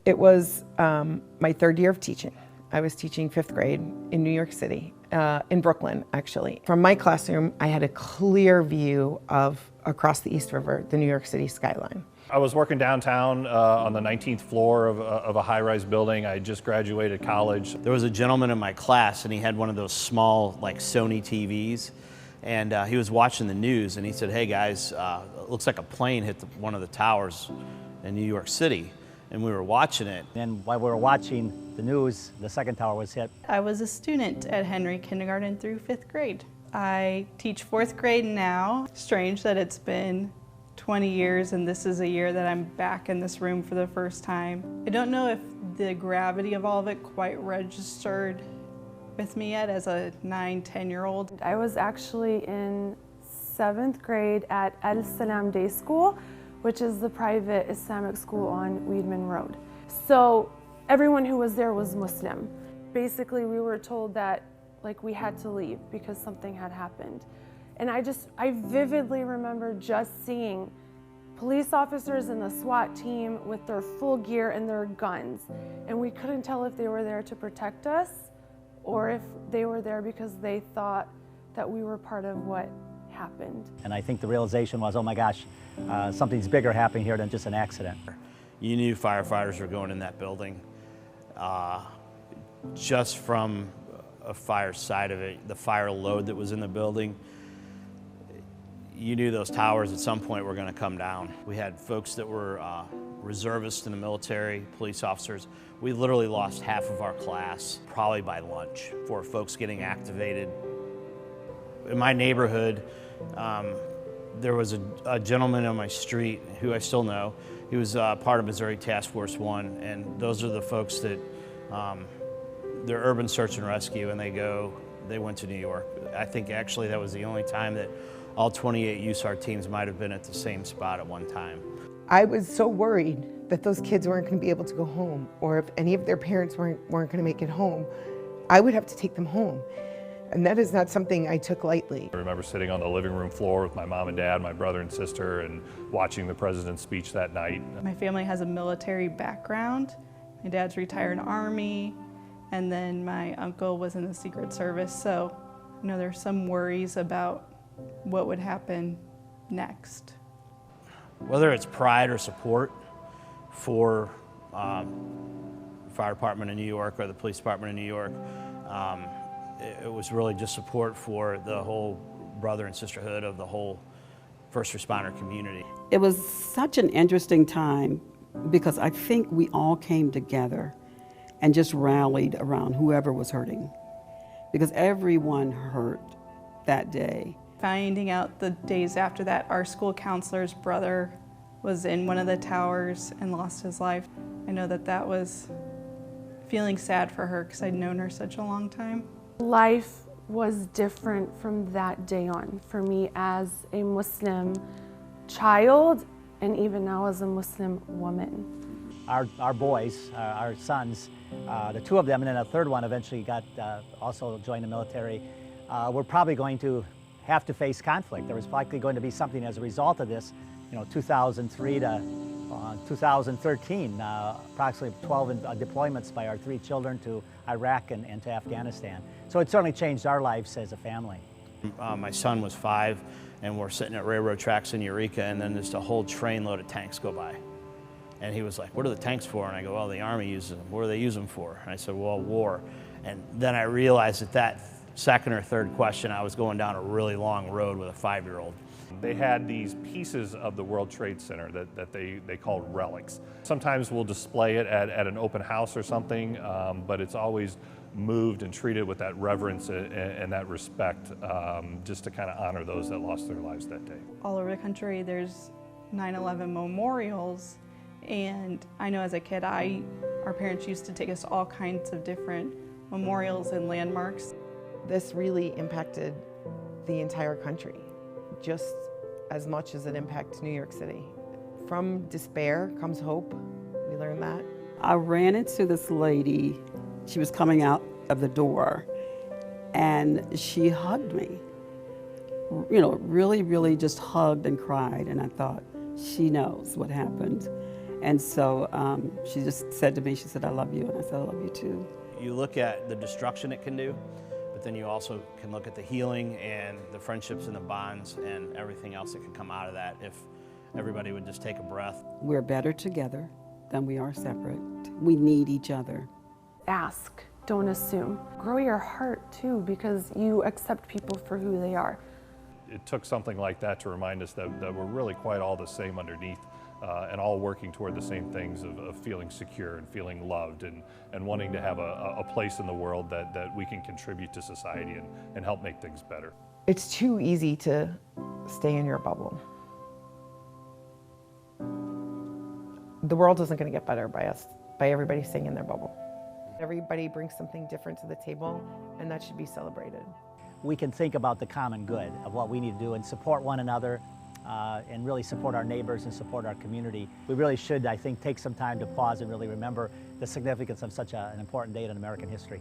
It was my third year of teaching. I was teaching 5th grade in New York City, in Brooklyn, actually. From my classroom, I had a clear view of across the East River, the New York City skyline. I was working downtown on the 19th floor of a high-rise building. I had just graduated college. There was a gentleman in my class, and he had one of those small, like Sony TVs, and he was watching the news, and he said, "Hey guys, it looks like a plane hit one of the towers in New York City." And we were watching it. And while we were watching the news, the second tower was hit. I was a student at Henry Kindergarten through 5th grade. I teach 4th grade now. Strange that it's been 20 years and this is a year that I'm back in this room for the first time. I don't know if the gravity of all of it quite registered with me yet as a 9, 10-year-old. I was actually in 7th grade at El Salam Day School, which is the private Islamic school on Weedman Road. So everyone who was there was Muslim. Basically, we were told that we had to leave because something had happened. And I vividly remember just seeing police officers and the SWAT team with their full gear and their guns. And we couldn't tell if they were there to protect us or if they were there because they thought that we were part of what happened. And I think the realization was, oh my gosh, something's bigger happening here than just an accident. You knew firefighters were going in that building. Just from a fire side of it, the fire load that was in the building, you knew those towers at some point were going to come down. We had folks that were reservists in the military, police officers. We literally lost half of our class, probably by lunch, for folks getting activated. In my neighborhood, there was a gentleman on my street who I still know. He was part of Missouri Task Force 1, and those are the folks that they're urban search and rescue, and they went to New York. I think actually that was the only time that all 28 USAR teams might have been at the same spot at one time. I was so worried that those kids weren't going to be able to go home, or if any of their parents weren't going to make it home, I would have to take them home. And that is not something I took lightly. I remember sitting on the living room floor with my mom and dad, my brother and sister, and watching the president's speech that night. My family has a military background. My dad's retired Army, and then my uncle was in the Secret Service. So, there's some worries about what would happen next. Whether it's pride or support for the fire department in New York or the police department in New York, it was really just support for the whole brother and sisterhood of the whole first responder community. It was such an interesting time because I think we all came together and just rallied around whoever was hurting, because everyone hurt that day. Finding out the days after that our school counselor's brother was in one of the towers and lost his life, I know that was feeling sad for her because I'd known her such a long time. Life was different from that day on for me as a Muslim child and even now as a Muslim woman. Our boys, our sons, the two of them and then a third one eventually also joined the military, were probably going to have to face conflict. There was likely going to be something as a result of this. 2003 to 2013, approximately 12 deployments by our 3 children to Iraq and to Afghanistan. So it certainly changed our lives as a family. My son was 5, and we're sitting at railroad tracks in Eureka, and then just a whole train load of tanks go by. And he was like, "What are the tanks for?" And I go, "Well, the Army uses them." "What do they use them for?" And I said, "Well, war." And then I realized that second or third question, I was going down a really long road with a 5-year-old. They had these pieces of the World Trade Center that they called relics. Sometimes we'll display it at an open house or something, but it's always moved and treated with that reverence and that respect, just to kind of honor those that lost their lives that day. All over the country there's 9/11 memorials, and I know as a kid our parents used to take us to all kinds of different memorials and landmarks. This really impacted the entire country, just as much as it impacts New York City. From despair comes hope. We learned that. I ran into this lady. She was coming out of the door, and she hugged me. Really, really just hugged and cried, and I thought, she knows what happened. And so she just said to me, she said, I love you. And I said, I love you too. You look at the destruction it can do, but then you also can look at the healing and the friendships and the bonds and everything else that can come out of that if everybody would just take a breath. We're better together than we are separate. We need each other. Ask, don't assume. Grow your heart too, because you accept people for who they are. It took something like that to remind us that we're really quite all the same underneath and all working toward the same things of feeling secure and feeling loved and wanting to have a place in the world that we can contribute to society and help make things better. It's too easy to stay in your bubble. The world isn't going to get better by everybody staying in their bubble. Everybody brings something different to the table, and that should be celebrated. We can think about the common good of what we need to do and support one another and really support our neighbors and support our community. We really should, I think, take some time to pause and really remember the significance of such an important date in American history.